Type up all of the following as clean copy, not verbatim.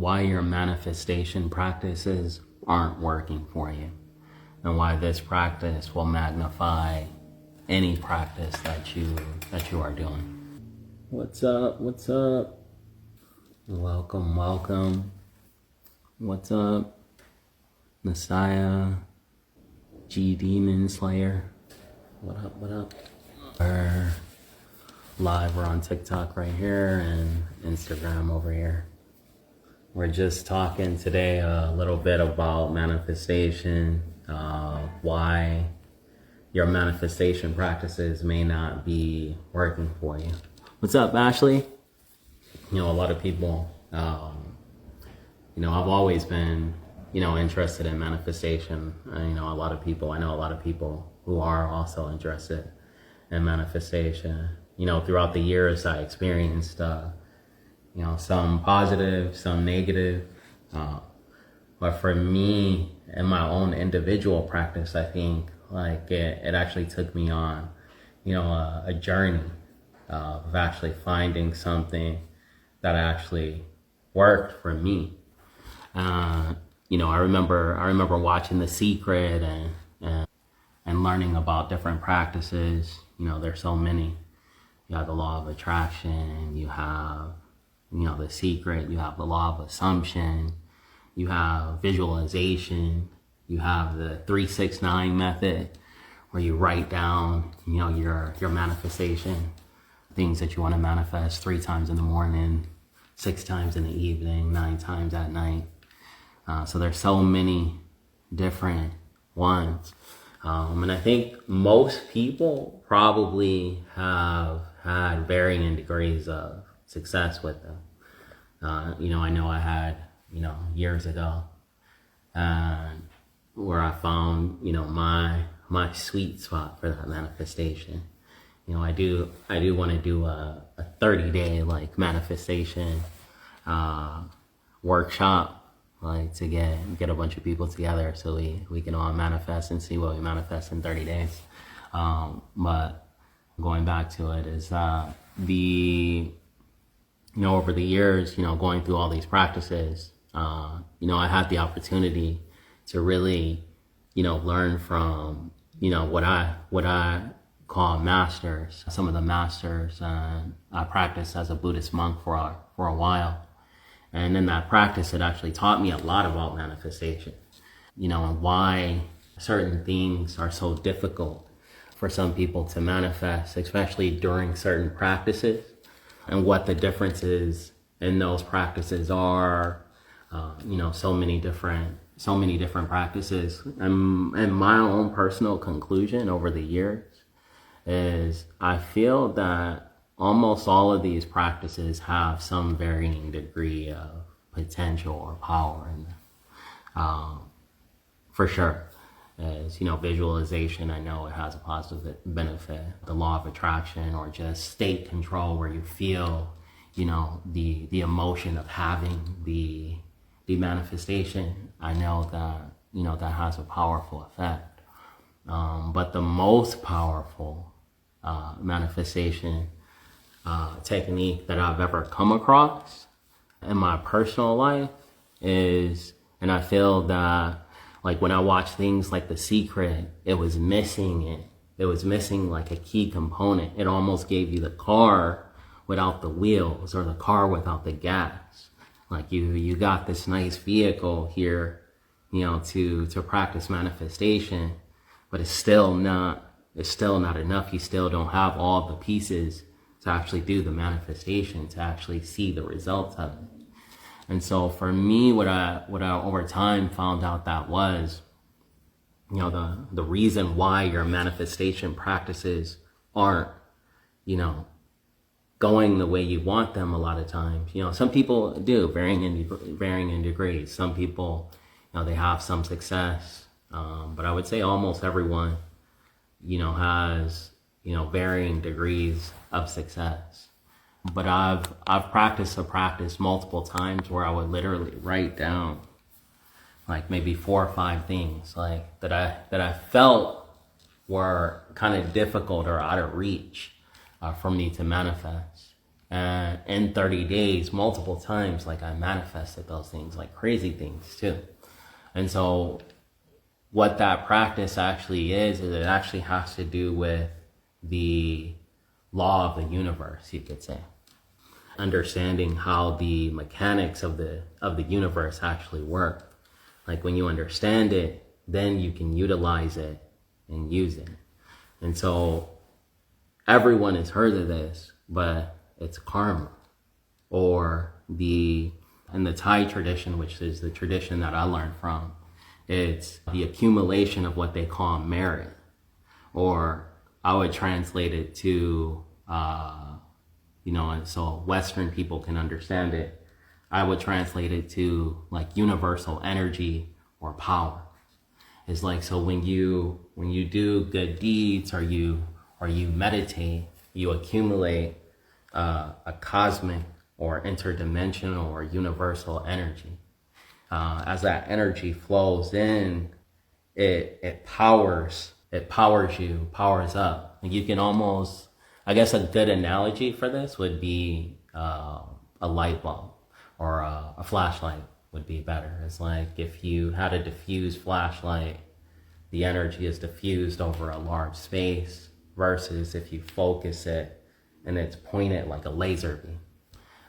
why your manifestation practices aren't working for you, and why this practice will magnify any practice that you are doing. What's up? What's up? Welcome, welcome. What's up? Messiah, G Demon Slayer. What up, what up? We're live, we're on TikTok right here and Instagram over here. We're just talking today a little bit about manifestation, why your manifestation practices may not be working for you. What's up, Ashley? You know, a lot of people, I've always been, interested in manifestation. I know a lot of people who are also interested in manifestation. Throughout the years I experienced, some positive, some negative. But for me, in my own individual practice, I think it actually took me on, a journey of actually finding something that actually worked for me. I remember watching The Secret and learning about different practices. There's so many. You have the law of attraction, you have, The Secret, you have the law of assumption, you have visualization, you have the 3-6-9 method, where you write down, your manifestation, things that you want to manifest 3 times in the morning, 6 times in the evening, 9 times at night. So there's so many different ones. And I think most people probably have had varying degrees of success with them. I know I had, years ago, where I found, my sweet spot for that manifestation. I do want to do a 30-day manifestation workshop, to get a bunch of people together so we can all manifest and see what we manifest in 30 days. But going back to it is over the years, going through all these practices, I had the opportunity to really, learn from, what I call masters, some of the masters. I practiced as a Buddhist monk for a while. And in that practice, it actually taught me a lot about manifestation, and why certain things are so difficult for some people to manifest, especially during certain practices, and what the differences in those practices are. So many different practices. And my own personal conclusion over the years is I feel that almost all of these practices have some varying degree of potential or power in them. For sure. As visualization, I know it has a positive benefit. The law of attraction, or just state control, where you feel, the emotion of having the manifestation. I know that, that has a powerful effect. But the most powerful manifestation technique that I've ever come across in my personal life is, and I feel that when I watch things like The Secret, it was missing a key component. It almost gave you the car without the wheels, or the car without the gas. You got this nice vehicle here, to practice manifestation, but it's still not enough. You still don't have all the pieces to actually do the manifestation, to actually see the results of it. And so for me, what I over time found out that was, the reason why your manifestation practices aren't, going the way you want them a lot of times. Some people do, varying in degrees. Some people, they have some success. But I would say almost everyone, has, varying degrees of success. But I've practiced a practice multiple times where I would literally write down maybe 4 or 5 things that I felt were kind of difficult or out of reach for me to manifest. And in 30 days, multiple times, like I manifested those things, like crazy things too. And so what that practice actually is it actually has to do with the law of the universe, you could say. Understanding how the mechanics of the universe actually work. Like when you understand it, then you can utilize it and use it. And so everyone has heard of this, but it's karma, or in the Thai tradition, which is the tradition that I learned from, it's the accumulation of what they call merit, or I would translate it to, and so Western people can understand it. I would translate it to like universal energy or power. It's like, so when you do good deeds, or you meditate, you accumulate a cosmic or interdimensional or universal energy. As that energy flows in, it powers you, powers up. And you can almost, I guess a good analogy for this would be a light bulb, or a flashlight would be better. It's like if you had a diffused flashlight, the energy is diffused over a large space, versus if you focus it and it's pointed like a laser beam.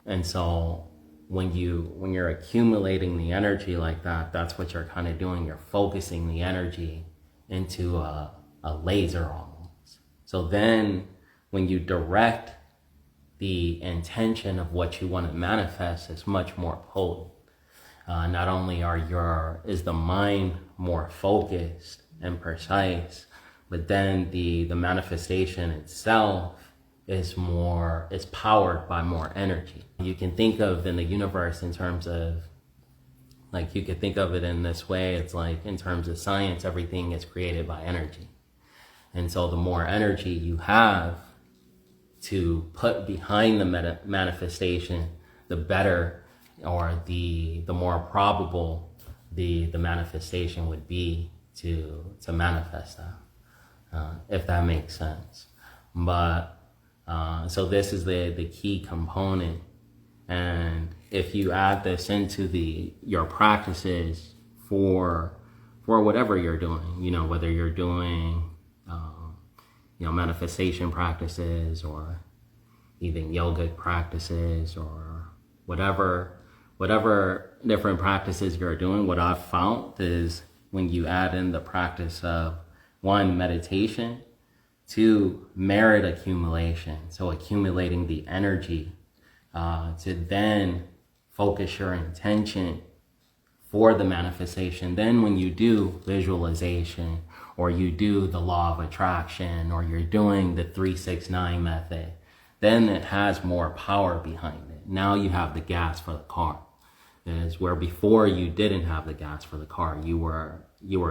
And so when you're accumulating the energy like that, that's what you're kind of doing. You're focusing the energy into a laser almost. So then when you direct the intention of what you want to manifest, it's much more potent. Not only is the mind more focused and precise, but then the manifestation itself is powered by more energy. You can think of in the universe in terms of, like, you could think of it in this way. It's like in terms of science, everything is created by energy. And so the more energy you have to put behind the manifestation, the better, or the more probable the manifestation would be to manifest that, if that makes sense. But so this is the key component. And if you add this into your practices for whatever you're doing, whether you're doing manifestation practices, or even yogic practices, or whatever different practices you're doing, what I've found is when you add in the practice of, 1, meditation, 2, merit accumulation, so accumulating the energy to then focus your intention for the manifestation. Then when you do visualization, or you do the law of attraction, or you're doing the 3-6-9 method, then it has more power behind it. Now you have the gas for the car. Is where before you didn't have the gas for the car. You were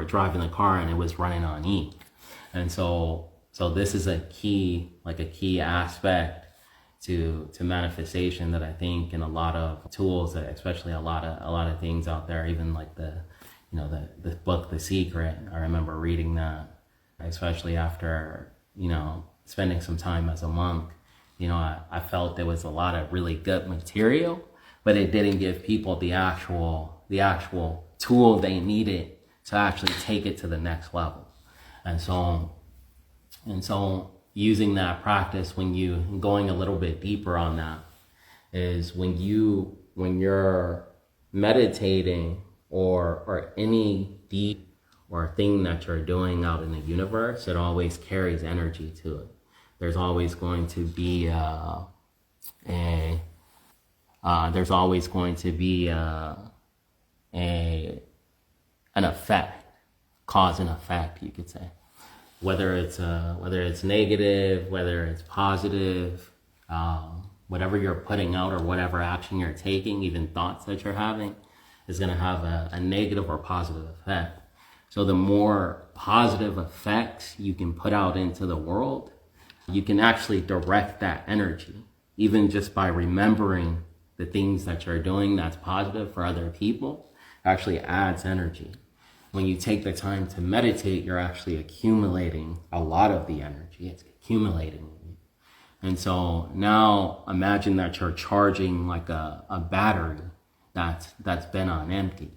driving the car and it was running on E. And so this is a key aspect to manifestation that I think in a lot of tools, especially a lot of things out there, even like the book The Secret. I remember reading that, especially after spending some time as a monk. I felt there was a lot of really good material, but it didn't give people the actual tool they needed to actually take it to the next level. And so using that practice, going a little bit deeper on that, is when you're meditating, or any deed or thing that you're doing out in the universe, it always carries energy to it. There's always going to be an effect, cause and effect, you could say. Whether it's negative, whether it's positive, whatever you're putting out or whatever action you're taking, even thoughts that you're having, is going to have a negative or positive effect. So the more positive effects you can put out into the world, you can actually direct that energy, even just by remembering the things that you're doing that's positive for other people. Actually adds energy. When you take the time to meditate, you're actually accumulating a lot of the energy. It's accumulating. And so now imagine that you're charging like a battery that's been on empty.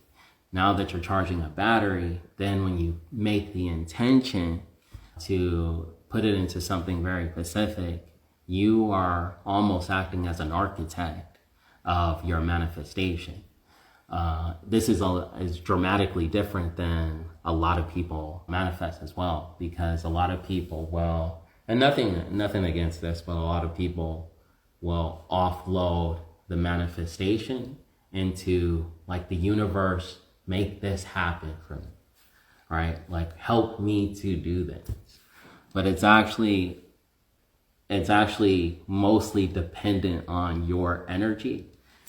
Now that you're charging a battery, then when you make the intention to put it into something very specific, you are almost acting as an architect of your manifestation. This is dramatically different than a lot of people manifest as well, because a lot of people will, and nothing against this, but a lot of people will offload the manifestation into like the universe, make this happen for me, right? Like help me to do this. But it's actually mostly dependent on your energy.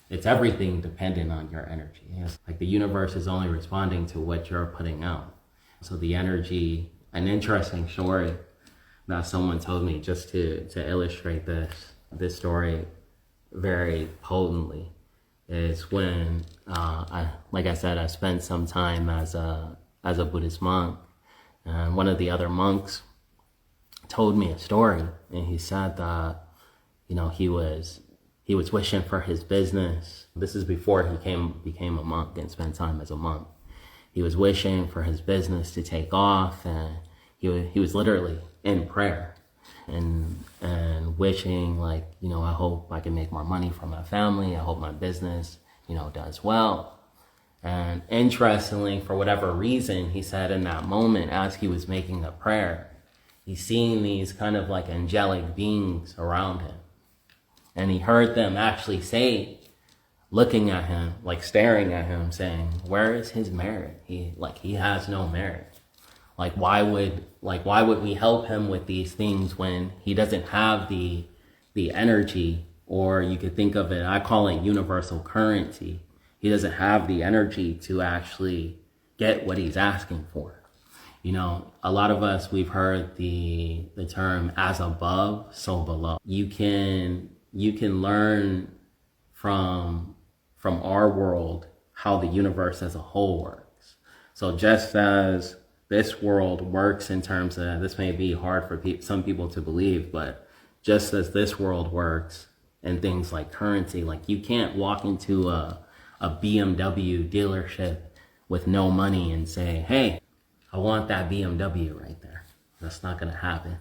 It's everything dependent on your energy. It's like the universe is only responding to what you're putting out. So the energy, an interesting story that someone told me just to illustrate this story very potently is when, like I said, I spent some time as a Buddhist monk, and one of the other monks told me a story, and he said that, he was wishing for his business. This is before he became a monk and spent time as a monk. He was wishing for his business to take off, and he was literally in prayer and wishing, like, I hope I can make more money for my family. I hope my business, does well. And interestingly, for whatever reason, he said in that moment, as he was making a prayer, he's seeing these kind of like angelic beings around him. And he heard them actually say, looking at him, like staring at him, saying, where is his merit? He has no merit. Like, why would we help him with these things when he doesn't have the energy? Or you could think of it, I call it universal currency. He doesn't have the energy to actually get what he's asking for. A lot of us, we've heard the term as above, so below. You can learn from our world how the universe as a whole works. So just as this world works in terms of, this may be hard for some people to believe, but just as this world works and things like currency, like you can't walk into a BMW dealership with no money and say, hey, I want that BMW right there. That's not going to happen.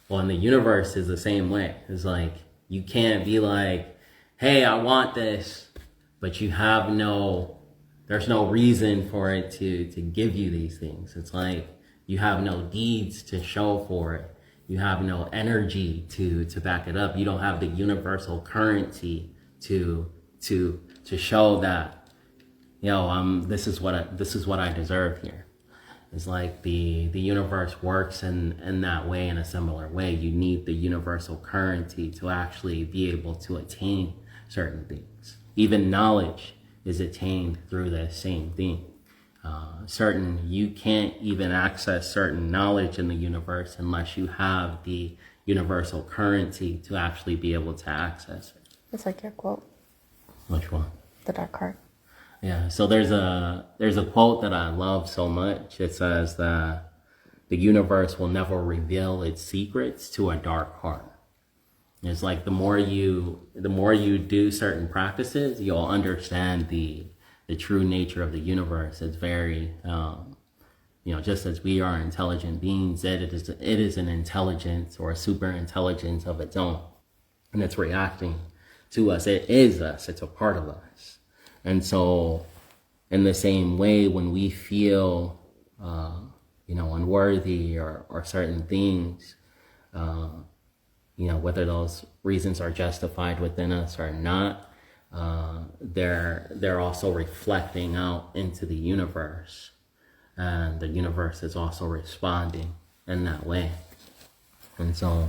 Well, in the universe is the same way. It's like, you can't be like, hey, I want this, but there's no reason for it to give you these things. It's like you have no deeds to show for it. You have no energy to back it up. You don't have the universal currency to show that, this is what I deserve here. It's like the universe works in that way, in a similar way. You need the universal currency to actually be able to attain certain things. Even knowledge is attained through the same thing. You can't even access certain knowledge in the universe unless you have the universal currency to actually be able to access it. It's like your quote. Which one? The dark heart. Yeah, so there's a quote that I love so much. It says that the universe will never reveal its secrets to a dark heart. It's like the more you do certain practices, you'll understand the true nature of the universe. It's very, just as we are intelligent beings, it is an intelligence or a super intelligence of its own, and it's reacting to us. It is us. It's a part of us. And so, in the same way, when we feel, unworthy or certain things, whether those reasons are justified within us or not, they're also reflecting out into the universe, and the universe is also responding in that way. And so,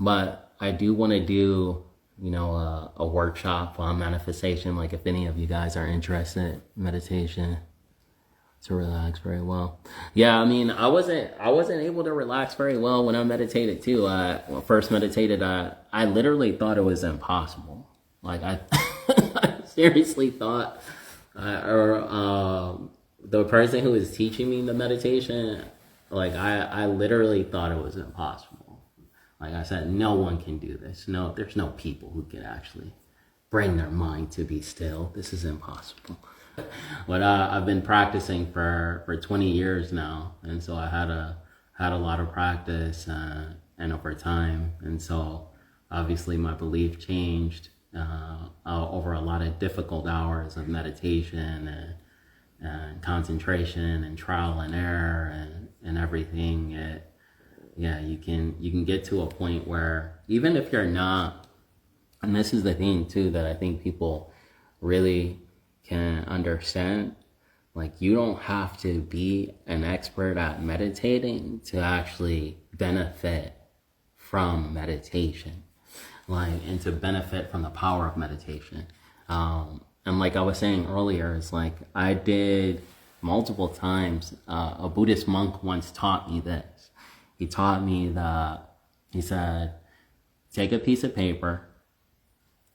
but I do want to do, a workshop on manifestation. Like if any of you guys are interested in meditation to relax very well. Yeah, I mean, I wasn't able to relax very well when I meditated too. When I first meditated, I literally thought it was impossible. Like I seriously thought, the person who was teaching me the meditation, like I literally thought it was impossible. Like I said, no one can do this. No, there's no people who can actually bring their mind to be still. This is impossible. But I've been practicing for 20 years now, and so I had a lot of practice and over time, and so obviously my belief changed over a lot of difficult hours of meditation and concentration and trial and error and everything. You can get to a point where even if you're not, and this is the thing too that I think people really can understand, like you don't have to be an expert at meditating to actually benefit from meditation, like, and to benefit from the power of meditation. And like I was saying earlier, it's like I did multiple times. A Buddhist monk once taught me this. He taught me that, he said, take a piece of paper.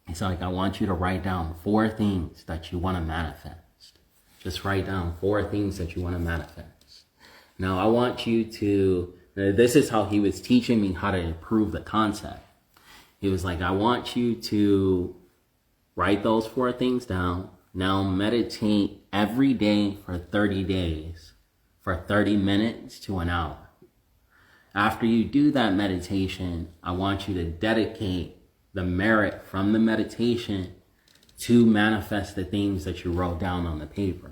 He's like, I want you to write down 4 things that you want to manifest. Just write down 4 things that you want to manifest. Now, I want you to, this is how he was teaching me how to improve the concept. He was like, I want you to write those 4 things down. Now meditate every day for 30 days, for 30 minutes to an hour. After you do that meditation, I want you to dedicate the merit from the meditation to manifest the things that you wrote down on the paper.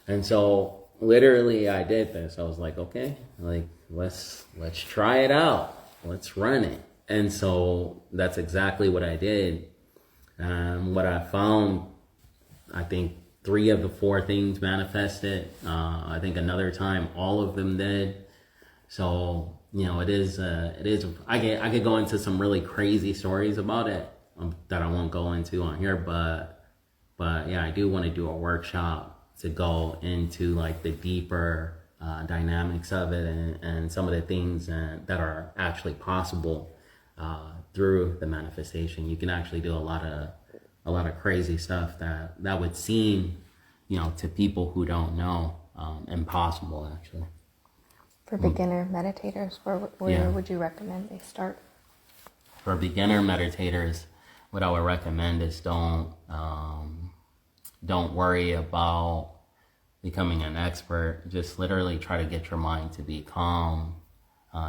And so literally I did this. I was like, okay, like let's try it out. Let's run it. And so that's exactly what I did. What I found, I think 3 of the 4 things manifested. I think another time all of them did. So, you know, it is, I could go into some really crazy stories about it that I won't go into on here, but yeah, I do want to do a workshop to go into like the deeper dynamics of it and some of the things that are actually possible through the manifestation. You can actually do a lot of crazy stuff that would seem, you know, to people who don't know, impossible actually. For beginner meditators, where would you recommend they start? For beginner meditators, what I would recommend is don't worry about becoming an expert. Just literally try to get your mind to be calm.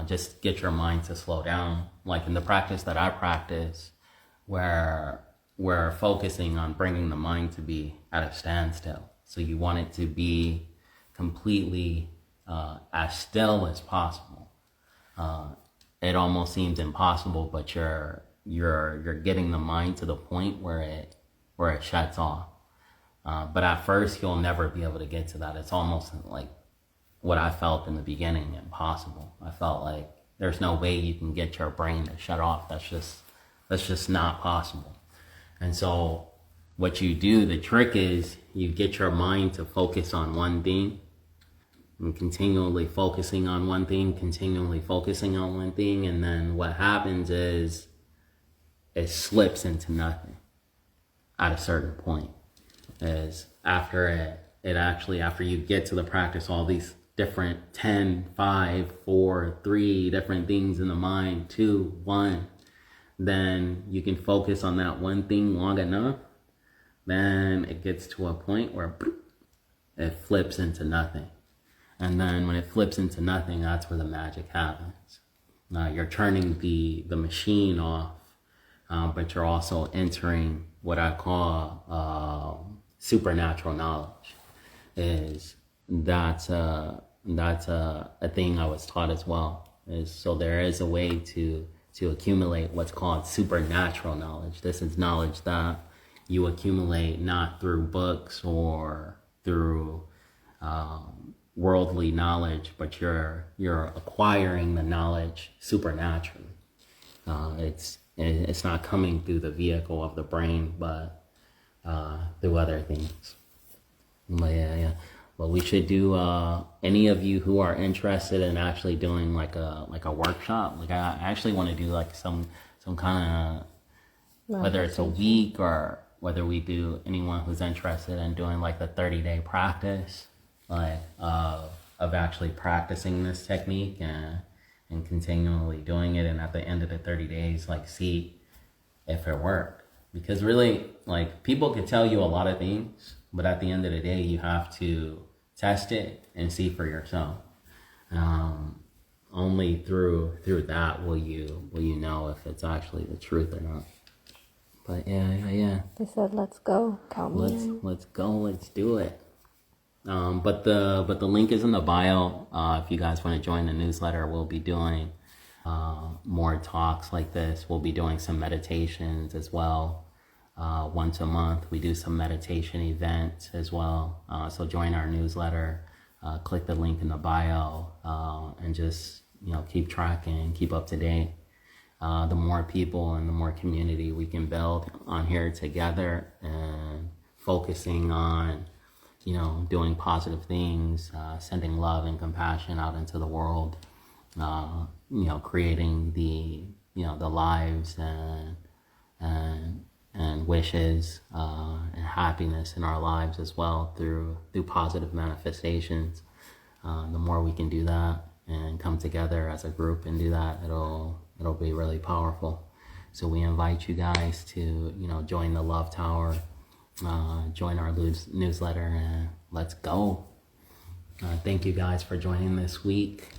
Just get your mind to slow down. Like in the practice that I practice, where we're focusing on bringing the mind to be at a standstill. So you want it to be completely as still as possible. It almost seems impossible, but you're getting the mind to the point where it shuts off. But at first, you'll never be able to get to that. It's almost like what I felt in the beginning, impossible. I felt like there's no way you can get your brain to shut off. That's just not possible. And so what you do, the trick is you get your mind to focus on one thing, and continually focusing on one thing, and then what happens is it slips into nothing at a certain point. Is after after you get to the practice, all these different 10, 5, 4, 3 different things in the mind, 2, 1, then you can focus on that one thing long enough, then it gets to a point where it flips into nothing. And then when it flips into nothing, that's where the magic happens. You're turning the machine off, but you're also entering what I call supernatural knowledge. That's a thing I was taught as well. So there is a way to accumulate what's called supernatural knowledge. This is knowledge that you accumulate not through books or through worldly knowledge, but you're acquiring the knowledge supernaturally. It's not coming through the vehicle of the brain, but through other things. But yeah. But we should do any of you who are interested in actually doing like a workshop. Like I actually want to do like some kind of, whether it's a week or whether we do anyone who's interested in doing like the 30-day practice, like of actually practicing this technique and continually doing it. And at the end of the 30 days, like, see if it worked. Because really, like, people could tell you a lot of things, but at the end of the day, you have to test it and see for yourself. Only through that will you know if it's actually the truth or not. But yeah. They said, "Let's go, count me in." Let's go, let's do it. But the link is in the bio. If you guys want to join the newsletter, we'll be doing more talks like this. We'll be doing some meditations as well. Once a month, we do some meditation events as well. So join our newsletter. Click the link in the bio, and just keep tracking, keep up to date. The more people and the more community we can build on here together, and focusing on doing positive things, sending love and compassion out into the world, creating the lives and wishes and happiness in our lives as well through positive manifestations. The more we can do that and come together as a group and do that, it'll be really powerful. So we invite you guys to join the Love Tower, join our newsletter, and let's go. Thank you guys for joining this week.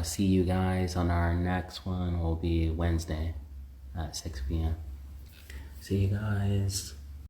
See you guys on our next one. Will be Wednesday at 6 p.m. See you guys.